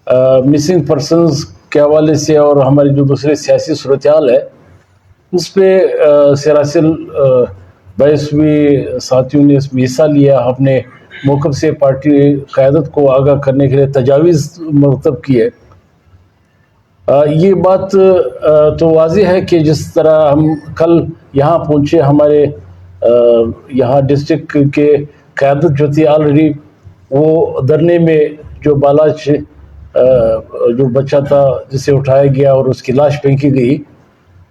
Missing persons کے حوالے سے اور ہماری جو دوسرے سیاسی صورتحال ہے اس پہ سراسل 22 ساتھیوں نے اس میں حصہ لیا، اپنے موقف سے پارٹی قیادت کو آگاہ کرنے کے لیے تجاویز مرتب کی ہے۔ یہ بات تو واضح ہے کہ جس طرح ہم کل یہاں پہنچے، ہمارے یہاں ڈسٹرکٹ کے قیادت جو تھی آلریڈی وہ دھرنے میں جو بالاچ جو بچہ تھا جسے اٹھایا گیا اور اس کی لاش پھینکی گئی،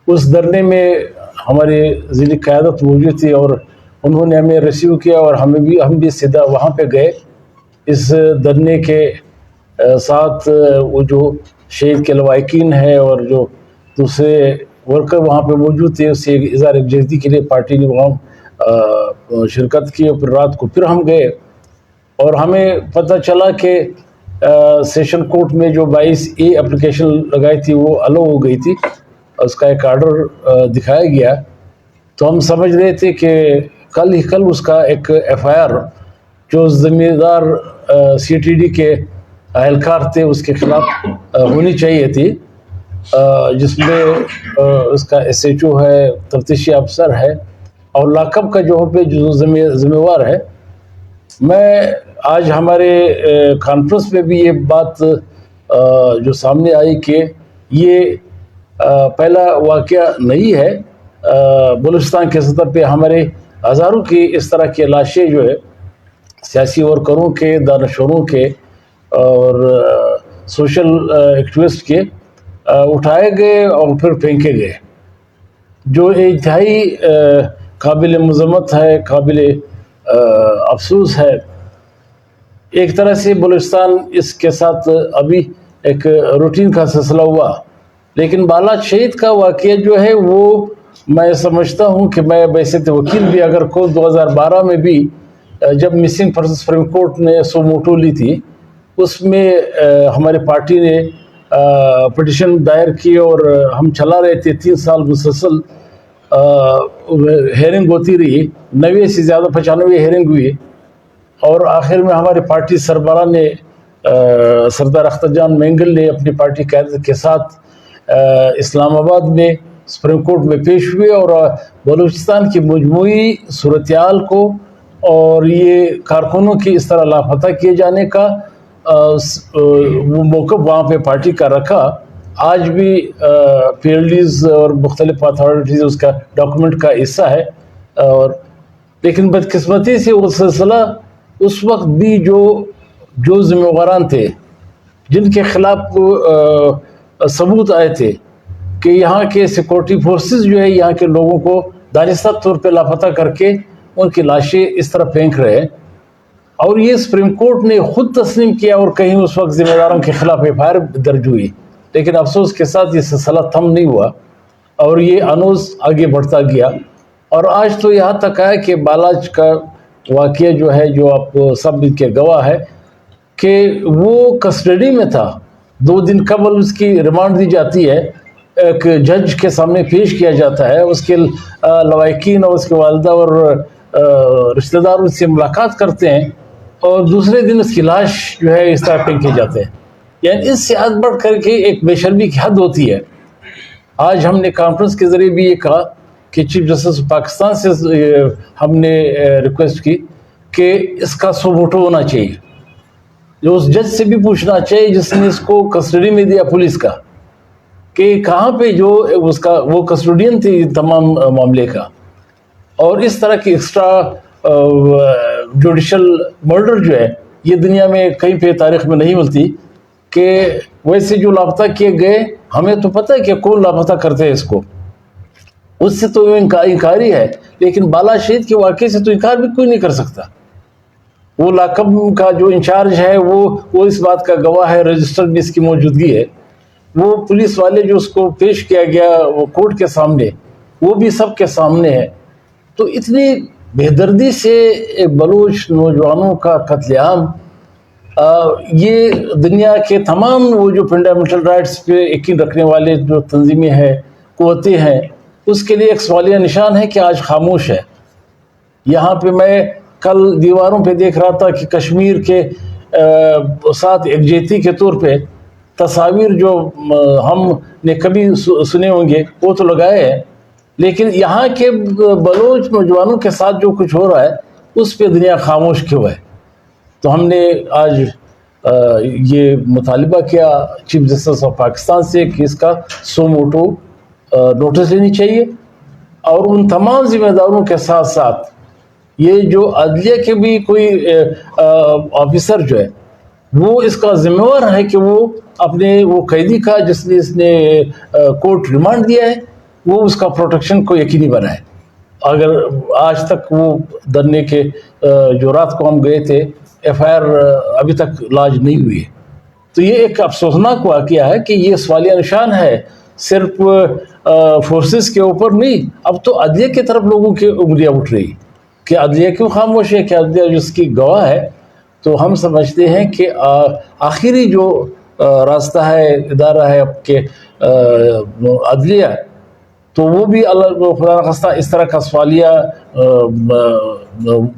اس دھرنے میں ہمارے ضلع قیادت موجود تھی اور انہوں نے ہمیں ریسیو کیا اور ہم بھی سیدھا وہاں پہ گئے۔ اس دھرنے کے ساتھ وہ جو شہید کے لواحقین ہے اور جو دوسرے ورکر وہاں پہ موجود تھے، اس سے اظہار یکجہتی کے لیے پارٹی نے وہاں شرکت کی، اور پھر رات کو پھر ہم گئے اور ہمیں پتہ چلا کہ سیشن کورٹ میں جو 22A اپلیکیشن لگائی تھی وہ الو ہو گئی تھی، اس کا ایک آرڈر دکھایا گیا۔ تو ہم سمجھ رہے تھے کہ کل اس کا ایک FIR جو ذمہ دار CTD کے اہلکار تھے اس کے خلاف ہونی چاہیے تھی، جس میں اس کا SHO ہے، تفتیشی افسر ہے اور لاکب کا جو ذمہ وار ہے۔ میں آج ہمارے کانفرنس میں بھی یہ بات جو سامنے آئی کہ یہ پہلا واقعہ نہیں ہے، بلوچستان کے سطح پہ ہمارے ہزاروں کی اس طرح کے لاشیں جو ہے سیاسی ورکروں کے، دانشوروں کے اور سوشل ایکٹیوسٹ کے اٹھائے گئے اور پھر پھینکے گئے، جو انتہائی قابل مذمت ہے، قابل افسوس ہے۔ ایک طرح سے بلوچستان اس کے ساتھ ابھی ایک روٹین کا سلسلہ ہوا، لیکن بالاچ شہید کا واقعہ جو ہے وہ میں سمجھتا ہوں کہ میں بحیثیت وکیل بھی اگر کو 2012 میں بھی جب مسنگ پرسن سپریم کورٹ نے سو موٹو لی تھی، اس میں ہماری پارٹی نے پٹیشن دائر کی اور ہم چلا رہے تھے، 3 سال مسلسل ہیرنگ ہوتی رہی، 90 سے زیادہ 95 ہیرنگ ہوئی، اور آخر میں ہماری پارٹی سربراہ نے سردار اختر جان مینگل نے اپنی پارٹی قیادت کے ساتھ اسلام آباد میں سپریم کورٹ میں پیش ہوئے اور بلوچستان کی مجموعی صورتحال کو اور یہ کارکنوں کی اس طرح لاپتہ کیے جانے کا وہ موقف وہاں پہ پارٹی کا رکھا۔ آج بھی PLDs اور مختلف اتھارٹیز اس کا ڈاکومنٹ کا حصہ ہے، اور لیکن بدقسمتی سے وہ سلسلہ اس وقت بھی جو ذمہ داران تھے جن کے خلاف ثبوت آئے تھے کہ یہاں کے سیکورٹی فورسز جو ہے یہاں کے لوگوں کو دانستہ طور پہ لاپتہ کر کے ان کی لاشیں اس طرح پھینک رہے ہیں، اور یہ سپریم کورٹ نے خود تسلیم کیا اور کہیں اس وقت ذمہ داروں کے خلاف FIR درج ہوئی، لیکن افسوس کے ساتھ یہ سلسلہ تھم نہیں ہوا اور یہ انوز آگے بڑھتا گیا، اور آج تو یہاں تک آیا کہ بالاچ کا واقعہ جو ہے، جو آپ سب کے گواہ ہے کہ وہ کسٹڈی میں تھا، 2 دن قبل اس کی ریمانڈ دی جاتی ہے، ایک جج کے سامنے پیش کیا جاتا ہے، اس کے لواحقین اور اس کے والدہ اور رشتہ دار اس سے ملاقات کرتے ہیں، اور دوسرے دن اس کی لاش جو ہے اس طرح پھینکے جاتے ہیں۔ یعنی اس سے حد بڑھ کر کے ایک بے شرمی کی حد ہوتی ہے۔ آج ہم نے کانفرنس کے ذریعے بھی یہ کہا کہ چیف جسٹس پاکستان سے ہم نے ریکویسٹ کی کہ اس کا سو موٹو ہونا چاہیے، جو اس جج سے بھی پوچھنا چاہیے جس نے اس کو کسٹڈی میں دیا پولیس کا، کہ کہاں پہ جو اس کا وہ کسٹوڈین تھی تمام معاملے کا، اور اس طرح کی ایکسٹرا جوڈیشل مرڈر جو ہے یہ دنیا میں کہیں پہ تاریخ میں نہیں ملتی، کہ ویسے جو لاپتہ کیے گئے ہمیں تو پتہ ہے کہ کون لاپتہ کرتے ہیں اس کو، اس سے تو انکاری ہے، لیکن بالاچ شہید کے واقعے سے تو انکار بھی کوئی نہیں کر سکتا۔ وہ لاکب کا جو انچارج ہے وہ اس بات کا گواہ ہے، رجسٹر میں اس کی موجودگی ہے، وہ پولیس والے جو اس کو پیش کیا گیا وہ کورٹ کے سامنے، وہ بھی سب کے سامنے ہے۔ تو اتنی بے دردی سے بلوچ نوجوانوں کا قتل عام، یہ دنیا کے تمام وہ جو فنڈامنٹل رائٹس پہ یقین رکھنے والے جو تنظیمیں ہیں، قوتیں ہیں، اس کے لیے ایک سوالیہ نشان ہے کہ آج خاموش ہے۔ یہاں پہ میں کل دیواروں پہ دیکھ رہا تھا کہ کشمیر کے ساتھ یکجہتی کے طور پہ تصاویر جو ہم نے کبھی سنے ہوں گے وہ تو لگائے ہیں، لیکن یہاں کے بلوچ نوجوانوں کے ساتھ جو کچھ ہو رہا ہے اس پہ دنیا خاموش کیوں ہے؟ تو ہم نے آج یہ مطالبہ کیا چیف جسٹس آف پاکستان سے کہ اس کا سو موٹو نوٹس لینی چاہیے، اور ان تمام ذمہ داروں کے ساتھ ساتھ یہ جو عدلیہ کے بھی کوئی آفیسر جو ہے وہ اس کا ذمہ دار ہے کہ وہ اپنے وہ قیدی کا جس نے اس نے کورٹ ریمانڈ دیا ہے وہ اس کا پروٹیکشن کو یقینی بنائے۔ اگر آج تک وہ دھرنے کے جو رات کو ہم گئے تھے ایف آئی آر ابھی تک لاج نہیں ہوئی ہے، تو یہ ایک افسوسناک واقعہ ہے کہ یہ سوالیہ نشان ہے صرف فورسز کے اوپر نہیں، اب تو عدلیہ کی طرف لوگوں کی انگلیاں اٹھ رہی کہ عدلیہ کیوں خاموش ہے، کہ عدلیہ جس کی گواہ ہے۔ تو ہم سمجھتے ہیں کہ آخری جو راستہ ہے ادارہ ہے کہ عدلیہ، تو وہ بھی اللہ خدا نخواستہ اس طرح کا سوالیہ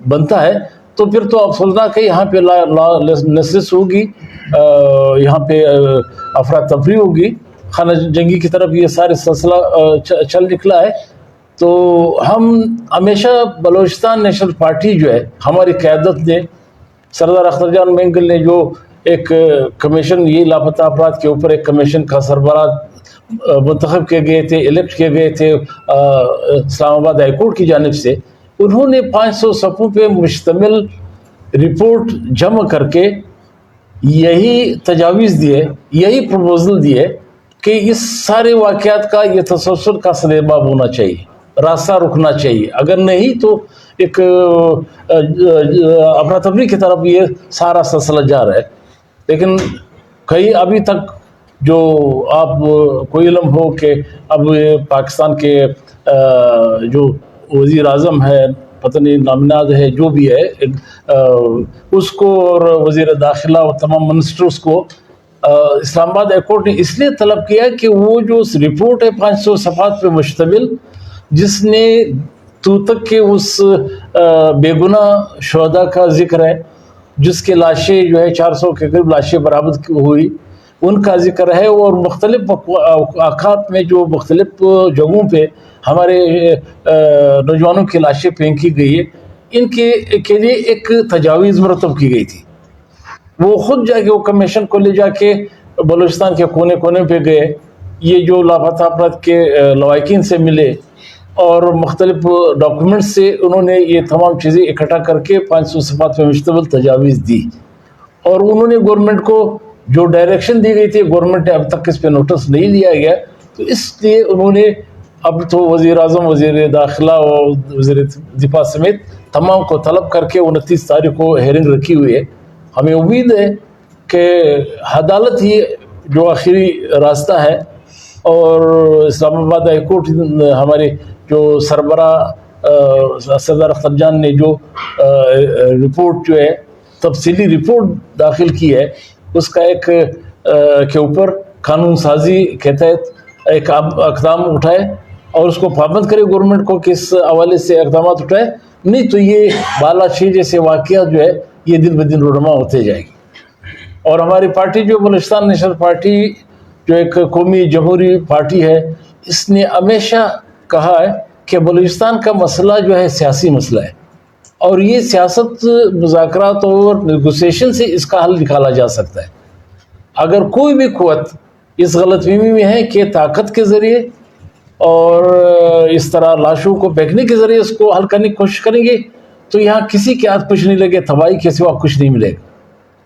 بنتا ہے تو پھر تو افسوسناک ہے، یہاں پہ لیسنس ہوگی، یہاں پہ افراتفری ہوگی، خانہ جنگی کی طرف یہ سارے سلسلہ چل نکلا ہے۔ تو ہم ہمیشہ بلوچستان نیشنل پارٹی جو ہے ہماری قیادت نے، سردار اختر جان مینگل نے جو ایک کمیشن، یہ لاپتہ افراد کے اوپر ایک کمیشن کا سربراہ منتخب کیے گئے تھے، الیکٹ کیے گئے تھے اسلام آباد ہائی کورٹ کی جانب سے، انہوں نے 500 صفحوں پہ مشتمل رپورٹ جمع کر کے یہی تجاویز دیے، یہی پروپوزل دیے کہ اس سارے واقعات کا یہ تسلسل کا سلیباب ہونا چاہیے، راستہ رکنا چاہیے، اگر نہیں تو ایک افراتفری کی طرف یہ سارا سلسلہ جا رہا ہے۔ لیکن کئی ابھی تک جو آپ کو علم ہو کہ اب پاکستان کے جو وزیر اعظم ہے، پتہ نہیں نامناد ہے جو بھی ہے، اس کو اور وزیر داخلہ اور تمام منسٹرز کو اسلام آباد ہائی کورٹ نے اس لیے طلب کیا کہ وہ جو رپورٹ ہے 500 صفحات پہ مشتمل، جس نے تو تک کے اس بے گناہ شہداء کا ذکر ہے، جس کے لاشیں جو ہے 400 کے قریب لاشیں برآمد ہوئی، ان کا ذکر ہے، اور مختلف اوقات میں جو مختلف جگہوں پہ ہمارے نوجوانوں کی لاشیں پھینکی گئی ہے، ان کے لیے ایک تجاویز مرتب کی گئی تھی۔ وہ خود جا کے وہ کمیشن کو لے جا کے بلوچستان کے کونے کونے پہ گئے، یہ جو لاپتہ افراد کے لواحقین سے ملے اور مختلف ڈاکومنٹ سے انہوں نے یہ تمام چیزیں اکٹھا کر کے 500 صفحات پہ مشتمل تجاویز دی، اور انہوں نے گورنمنٹ کو جو ڈائریکشن دی گئی تھی، گورنمنٹ نے اب تک اس پہ نوٹس نہیں لیا گیا، تو اس لیے انہوں نے اب تو وزیر اعظم، وزیر داخلہ اور وزیر دفاع سمیت تمام کو طلب کر کے 29 تاریخ کو ہیرنگ رکھی ہوئی ہے۔ ہمیں امید ہے کہ عدالت ہی جو آخری راستہ ہے، اور اسلام آباد ہائی کورٹ ہمارے جو سربراہ سردار اختر جان نے جو رپورٹ جو ہے تفصیلی رپورٹ داخل کی ہے، اس کا ایک کے اوپر قانون سازی کے تحت ایک اقدام اٹھائے اور اس کو پابند کرے گورنمنٹ کو کہ اس حوالے سے اقدامات اٹھائے، نہیں تو یہ بالا چھ جیسے واقعات جو ہے یہ دن بدن رونما ہوتے جائے گی۔ اور ہماری پارٹی جو بلوچستان نیشنل پارٹی جو ایک قومی جمہوری پارٹی ہے، اس نے ہمیشہ کہا ہے کہ بلوچستان کا مسئلہ جو ہے سیاسی مسئلہ ہے، اور یہ سیاست، مذاکرات اور نیگوسیشن سے اس کا حل نکالا جا سکتا ہے۔ اگر کوئی بھی قوت اس غلط فہمی میں ہے کہ طاقت کے ذریعے اور اس طرح لاشوں کو پھینکنے کے ذریعے اس کو حل کرنے کی کوشش کریں گے، تو یہاں کسی کے ہاتھ کچھ نہیں لگے، تباہی کے سوا کچھ نہیں ملے گا۔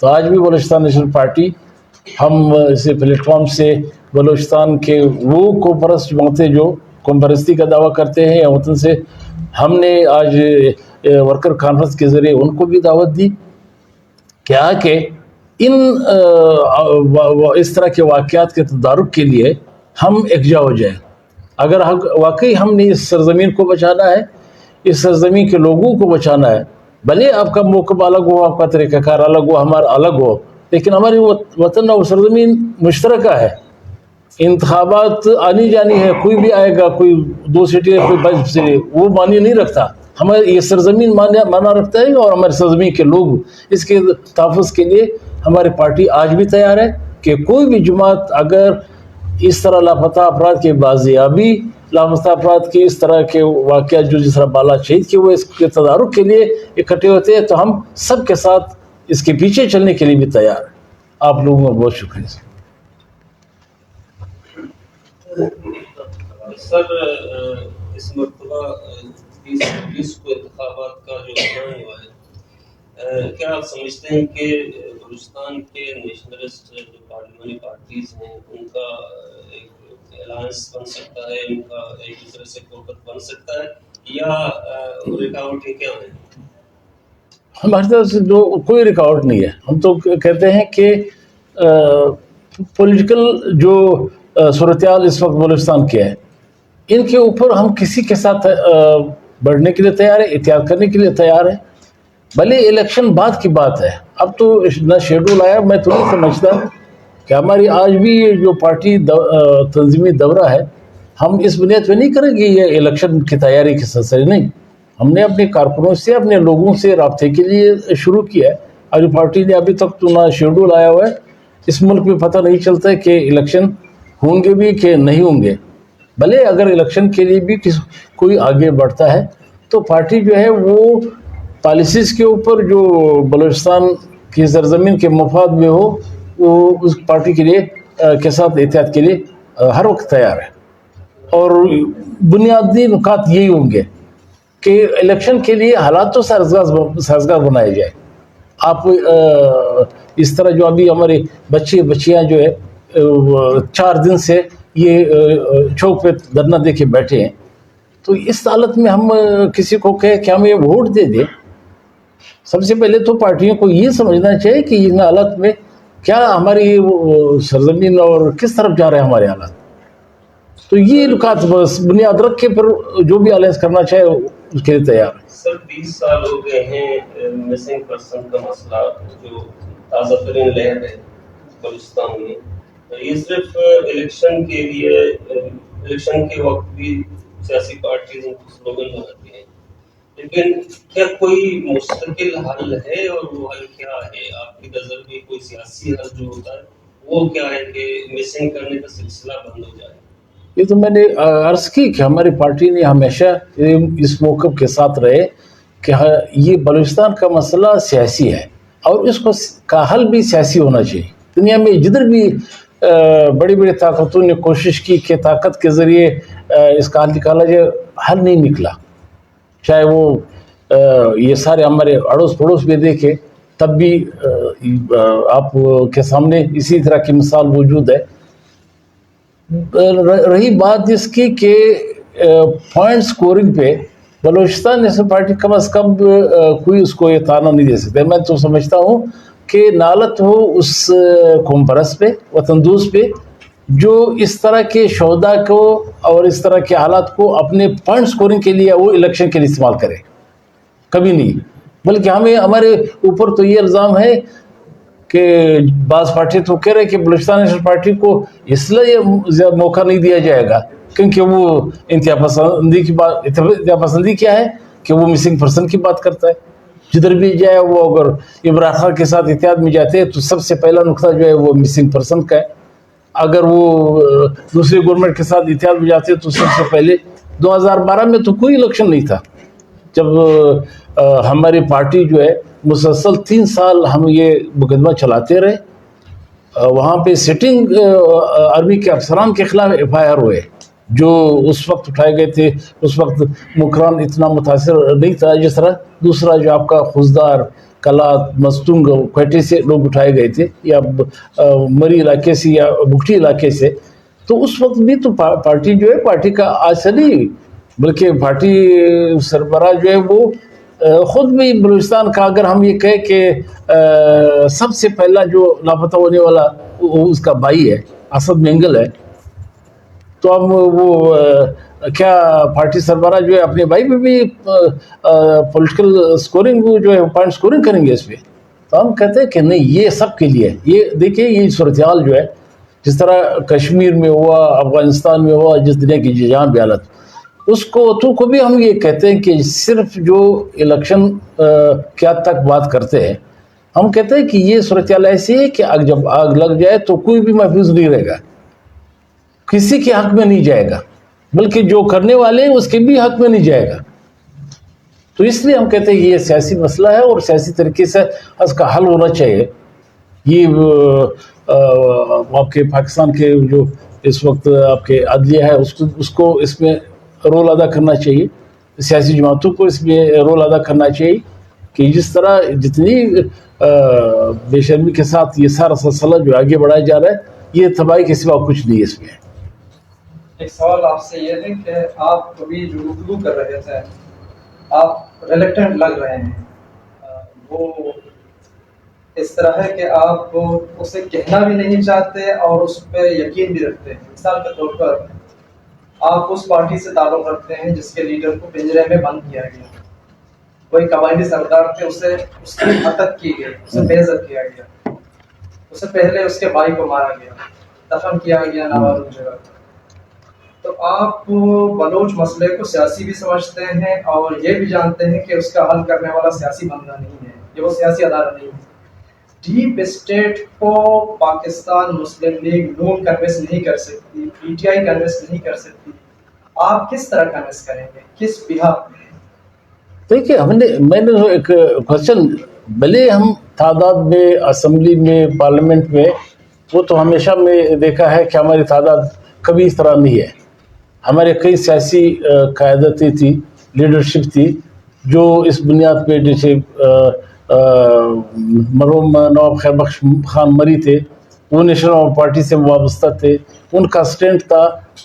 تو آج بھی بلوچستان نیشنل پارٹی، ہم اسی پلیٹ فارم سے بلوچستان کے وہ قوم پرست جماعتیں جو قوم پرستی کا دعویٰ کرتے ہیں یا وطن سے، ہم نے آج ورکر کانفرنس کے ذریعے ان کو بھی دعوت دی کہ ان اس طرح کے واقعات کے تدارک کے لیے ہم یکجا ہو جائیں۔ اگر واقعی ہم نے اس سرزمین کو بچانا ہے، اس سرزمین کے لوگوں کو بچانا ہے، بھلے آپ کا موقف الگ ہو، آپ کا طریقہ کار الگ ہو، ہمارا الگ ہو، لیکن ہماری وطن اور سرزمین مشترکہ ہے۔ انتخابات آنی جانی ہے، کوئی بھی آئے گا، کوئی 2 سیٹیں ہے، کوئی 22 سیٹیں، وہ معنی نہیں رکھتا۔ ہمارے یہ سرزمین مانا رکھتا ہے، اور ہمارے سرزمین کے لوگ، اس کے تحفظ کے لیے ہماری پارٹی آج بھی تیار ہے، کہ کوئی بھی جماعت اگر اس طرح لاپتہ افراد کی بازیابی، لاپتہ افراد کی اس طرح کے واقعات جو جس طرح بالا شہید کے وہ اس کے تدارک کے لیے اکٹھے ہوتے ہیں تو ہم سب کے ساتھ اس کے پیچھے چلنے کے لیے بھی تیار ہیں. آپ لوگوں کا بہت شکریہ. سر اس مرتبہ 20 کو انتخابات کا جو اعلان ہوا ہے، کیا آپ سمجھتے ہیں کہ بلوچستان کے نیشنلسٹ جو پارلیمانی پارٹیز ہیں ان کا ایک الائنس بن سکتا ہے، ان کا ایک دوسرے سے قربت بن سکتا ہے، یا رکاوٹیں کیا ہیں؟ ہماری طرف سے جو کوئی رکاوٹ نہیں ہے. ہم تو کہتے ہیں کہ پولیٹیکل جو صورتحال اس وقت بلوچستان کے ہے ان کے اوپر ہم کسی کے ساتھ بڑھنے کے لیے تیار ہیں، احتیاط کرنے کے لیے تیار ہیں. بھلے الیکشن بعد کی بات ہے، اب تو نہ شیڈول آیا. میں تو نہیں سمجھتا کہ ہماری آج بھی جو پارٹی تنظیمی دورہ ہے ہم اس بنیاد پہ نہیں کریں گے یہ الیکشن کی تیاری کے سلسلے. نہیں، ہم نے اپنے کارکنوں سے اپنے لوگوں سے رابطے کے لیے شروع کیا ہے. اور پارٹی نے ابھی تک تو نہ شیڈول آیا ہوا ہے. اس ملک میں پتہ نہیں چلتا ہے کہ الیکشن ہوں گے بھی کہ نہیں ہوں گے. بھلے اگر الیکشن کے لیے بھی کوئی آگے بڑھتا ہے تو پارٹی جو ہے وہ پالیسیز کے اوپر جو بلوچستان کی سرزمین کے مفاد میں ہو وہ اس پارٹی کے لیے کے ساتھ احتیاط کے لیے ہر وقت تیار ہے. اور بنیادی نکات یہی ہوں گے کہ الیکشن کے لیے حالات تو سازگار بنائے جائے. آپ اس طرح جو ابھی ہمارے بچیاں جو ہے 4 دن سے یہ چوک پہ دھرنا دے کے بیٹھے ہیں، تو اس حالت میں ہم کسی کو کہے کہ ہم یہ ووٹ دے دیں. سب سے پہلے تو پارٹیوں کو یہ سمجھنا چاہیے کہ ان حالات میں کیا ہماری سرزمین اور کس طرف جا رہے ہیں ہمارے حالات. تو یہ نکات بس بنیاد رکھ کے پھر جو بھی الائنس کرنا چاہے اس کے لیے تیار ہے. سر 20 سال ہو گئے ہیں مسنگ پرسن کا مسئلہ جو تازہ ترین لہر ہے بلوچستان میں. یہ صرف الیکشن کے لیے، الیکشن کے وقت بھی سیاسی پارٹیز سلوگن بناتی ہیں، لیکن کیا کوئی مستقل حل ہے؟ اور وہ حل کیا ہے؟ آپ کی نظر میں کوئی سیاسی حل جو ہوتا ہے وہ کیا ہے کہ مسنگ کرنے کا سلسلہ بند ہو جائے؟ یہ تو میں نے عرض کی کہ ہماری پارٹی نے ہمیشہ اس موقف کے ساتھ رہے کہ یہ بلوچستان کا مسئلہ سیاسی ہے اور اس کو کا حل بھی سیاسی ہونا چاہیے. دنیا میں جدھر بھی بڑی بڑی طاقتوں نے کوشش کی کہ طاقت کے ذریعے اس کا حل نکالا جائے، حل نہیں نکلا. چاہے وہ یہ سارے ہمارے اڑوس پڑوس میں دیکھے تب بھی آپ کے سامنے اسی طرح کی مثال موجود ہے. رہی بات اس کی کہ پوائنٹ سکورنگ پہ بلوچستان نیشنل پارٹی کم از کم کوئی اس کو یہ تانا نہیں دے سکتے. میں تو سمجھتا ہوں کہ نالت ہو اس قوم پرست پہ، وطن دوست پہ جو اس طرح کے شہداء کو اور اس طرح کے حالات کو اپنے پوائنٹ سکورنگ کے لیے وہ الیکشن کے لیے استعمال کرے. کبھی نہیں. بلکہ ہمارے اوپر تو یہ الزام ہے کہ بعض پارٹی تو کہہ رہے کہ بلوچستان نیشنل پارٹی کو اس لیے موقع نہیں دیا جائے گا کیونکہ وہ انتہا پسندی کی بات. انتہا پسندی کیا ہے کہ وہ مسنگ پرسن کی بات کرتا ہے. جدھر بھی جائے وہ اگر عمران خان کے ساتھ اتحاد میں جاتے ہیں تو سب سے پہلا نقطہ جو ہے وہ مسنگ پرسن کا ہے. اگر وہ دوسری گورنمنٹ کے ساتھ اتحاد میں جاتے ہیں تو سب سے پہلے 2012 میں تو کوئی الیکشن نہیں تھا جب ہماری پارٹی جو ہے مسلسل 3 سال ہم یہ مقدمہ چلاتے رہے. وہاں پہ سٹنگ آرمی کے افسران کے خلاف FIR ہوئے جو اس وقت اٹھائے گئے تھے. اس وقت مکران اتنا متاثر نہیں تھا جس طرح دوسرا جو آپ کا خوزدار، کلات، مستونگ، کوئٹے سے لوگ اٹھائے گئے تھے یا مری علاقے سے یا بگٹی علاقے سے. تو اس وقت بھی تو پارٹی جو ہے پارٹی کا آج سے نہیں بلکہ پارٹی سربراہ جو ہے وہ خود بھی بلوچستان کا اگر ہم یہ کہیں کہ سب سے پہلا جو لاپتہ ہونے والا اس کا بھائی ہے اسد مینگل ہے تو ہم وہ کیا پارٹی سربراہ جو ہے اپنے بھائی پہ بھی پولیٹیکل سکورنگ جو ہے پوائنٹ سکورنگ کریں گے اس پہ. تو ہم کہتے ہیں کہ نہیں، یہ سب کے لیے. یہ دیکھیں یہ صورتحال جو ہے جس طرح کشمیر میں ہوا، افغانستان میں ہوا، جس دنیا کی جہاں بھی حالت اس کو بھی ہم یہ کہتے ہیں کہ صرف جو الیکشن کیا تک بات کرتے ہیں ہم کہتے ہیں کہ یہ صورتحال ایسی ہے کہ جب آگ لگ جائے تو کوئی بھی محفوظ نہیں رہے گا، کسی کے حق میں نہیں جائے گا، بلکہ جو کرنے والے ہیں اس کے بھی حق میں نہیں جائے گا. تو اس لیے ہم کہتے ہیں کہ یہ سیاسی مسئلہ ہے اور سیاسی طریقے سے اس کا حل ہونا چاہیے. یہ آپ کے پاکستان کے جو اس وقت آپ کے عدلیہ ہے اس کو اس میں رول ادا کرنا چاہیے، سیاسی جماعتوں کو اس میں رول ادا کرنا چاہیے کہ جس طرح جتنی بے شرمی کے ساتھ یہ سارا سلسلہ جو آگے بڑھایا جا رہا ہے یہ تباہی کے سوا کچھ نہیں ہے اس میں. ایک سوال آپ سے یہ ہے کہ آپ ابھی جو گفتگو کر رہے تھے آپ ریلیکٹنٹ لگ رہے ہیں، وہ اس طرح ہے کہ آپ اسے کہنا بھی نہیں چاہتے اور اس پہ یقین بھی رکھتے ہیں. مثال کے طور پر آپ اس پارٹی سے تعلق رکھتے ہیں جس کے لیڈر کو پنجرے میں بند کیا گیا، کوئی قبائلی سردار تھے، اس کی ہتک کی گئی، اسے بے عزت کیا گیا، اسے پہلے اس کے بھائی کو مارا گیا، دفن کیا گیا نامعلوم جگہ پر. تو آپ بلوچ مسئلے کو سیاسی بھی سمجھتے ہیں اور یہ بھی جانتے ہیں کہ اس کا حل کرنے والا سیاسی بندہ نہیں ہے، یہ وہ سیاسی ادارہ نہیں ہے. ڈیپ اسٹیٹ کو پاکستان مسلم لیگ نون کنوینس نہیں کر سکتی، پی ٹی آئی کنوینس نہیں کر سکتی، آپ کس طرح کنوینس کریں گے، کس بہاف میں؟ دیکھیے میں نے ایک کوشچن، بھلے ہم تعداد میں اسمبلی میں پارلیمنٹ میں وہ تو ہمیشہ میں دیکھا ہے کہ ہماری تعداد کبھی اس طرح نہیں ہے. ہمارے کئی سیاسی قیادتیں تھی، لیڈرشپ تھی جو اس بنیاد پہ جیسے مرحوم نواب خیر بخش خان مری تھے، وہ نیشنل پارٹی سے وابستہ تھے. ان کا سٹینڈ تھا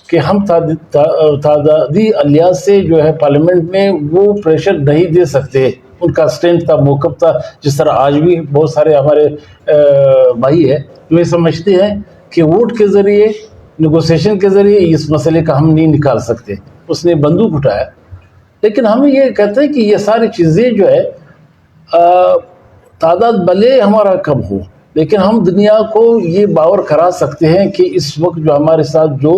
کہ ہم تعدادی الیات سے جو ہے پارلیمنٹ میں وہ پریشر نہیں دے سکتے. ان کا سٹینڈ تھا، موقف تھا. جس طرح آج بھی بہت سارے ہمارے بھائی ہیں جو یہ سمجھتے ہیں کہ ووٹ کے ذریعے، نیگوسیشن کے ذریعے اس مسئلے کا ہم نہیں نکال سکتے. اس نے بندوق اٹھایا. لیکن ہم یہ کہتے ہیں کہ یہ ساری چیزیں جو ہے تعداد بھلے ہمارا کم ہو، لیکن ہم دنیا کو یہ باور کرا سکتے ہیں کہ اس وقت جو ہمارے ساتھ جو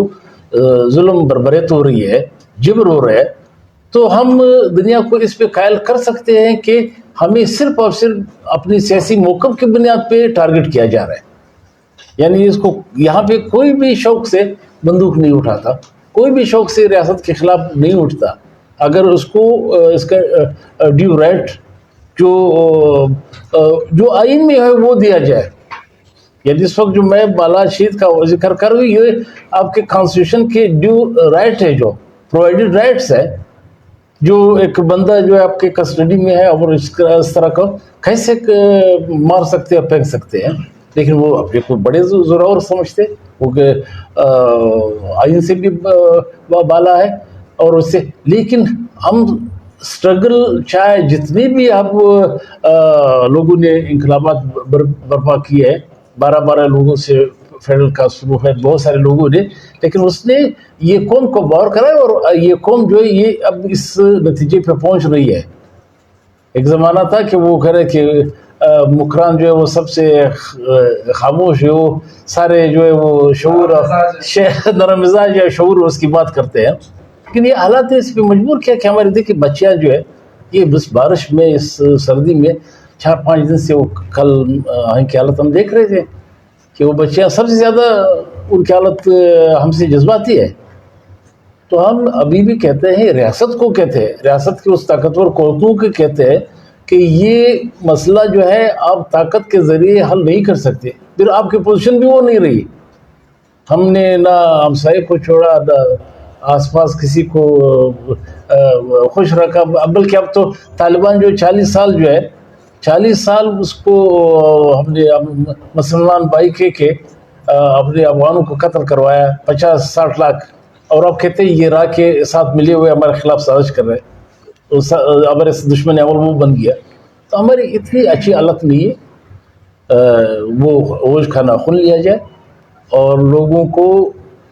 ظلم بربریت ہو رہی ہے، جبر ہو رہا ہے، تو ہم دنیا کو اس پہ قائل کر سکتے ہیں کہ ہمیں صرف اور صرف اپنی سیاسی موقف کی بنیاد پہ ٹارگٹ کیا جا رہا ہے. یعنی اس کو یہاں پہ کوئی بھی شوق سے بندوق نہیں اٹھاتا، کوئی بھی شوق سے ریاست کے خلاف نہیں اٹھتا. اگر اس کو اس کا ڈیو رائٹ جو آئین میں ہے وہ دیا جائے. یعنی اس وقت جو میں بالا شید کا ذکر کر رہی ہوں، یہ آپ کے کانسٹیٹیوشن کے ڈیو رائٹ ہے، جو پرووائڈڈ رائٹس ہے، جو ایک بندہ جو ہے آپ کے کسٹڈی میں ہے اور اس طرح کا کیسے مار سکتے ہیں، پھینک سکتے ہیں. لیکن وہ اپنے کو بڑے زورور سمجھتے، وہ کہ آئین سے بھی بالا ہے اور اس سے. لیکن ہم سٹرگل چاہے جتنی بھی اب لوگوں نے انقلابات برپا کیے ہیں، 12 لوگوں سے فیڈرل کا شروع ہے، بہت سارے لوگوں نے، لیکن اس نے یہ قوم کو باور کرا ہے اور یہ قوم جو ہے یہ اب اس نتیجے پہ پہنچ رہی ہے. ایک زمانہ تھا کہ وہ کہہ رہے کہ مکران جو ہے وہ سب سے خاموش ہے، وہ سارے جو ہے وہ شعور نرم مزاج یا شعور اس کی بات کرتے ہیں. لیکن یہ حالات نے اس پہ مجبور کیا کہ ہمارے دیکھیں بچیاں جو ہے یہ بس بارش میں، اس سردی میں 4-5 دن سے وہ کل ان کی حالت ہم دیکھ رہے تھے کہ وہ بچیاں سب سے زیادہ ان کی حالت ہم سے جذباتی ہے. تو ہم ابھی بھی کہتے ہیں، ریاست کو کہتے ہیں، ریاست کے اس طاقتور قوتوں کو کہتے ہیں کہ یہ مسئلہ جو ہے آپ طاقت کے ذریعے حل نہیں کر سکتے. پھر آپ کی پوزیشن بھی وہ نہیں رہی. ہم نے نہ ہمسائے کو چھوڑا، نہ آس پاس کسی کو خوش رکھا. بلکہ اب تو طالبان جو 40 سال جو ہے 40 سال اس کو ہم نے مسلمان بھائی کے اپنے افغانوں کو قتل کروایا 50-60 لاکھ، اور اب کہتے ہیں یہ راہ کے ساتھ ملے ہوئے ہمارے خلاف سازش کر رہے ہیں. ہمارے دشمن عمل وہ بن گیا. تو ہماری اتنی اچھی حالت نہیں ہے وہ اوج کا ناخن لیا جائے اور لوگوں کو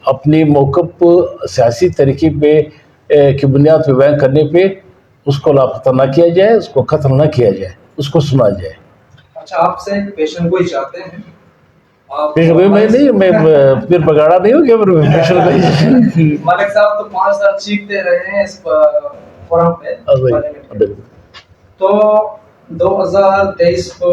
اپنے موقف سیاسی طریقے پہ کی بنیاد پہ بیان کرنے پہ اس کو لاپتہ نہ کیا جائے، اس کو قتل نہ کیا جائے، اس کو سنا جائے. اچھا، آپ سے پیشن گوئی چاہتے ہیں. پیشن گوئی میں نہیں، میں پھر بگاڑا نہیں ہو گیا. پیشن گوئی ملک صاحب تو 5 سال چیختے رہے ہیں اس فورم پہ. تو 2023 کو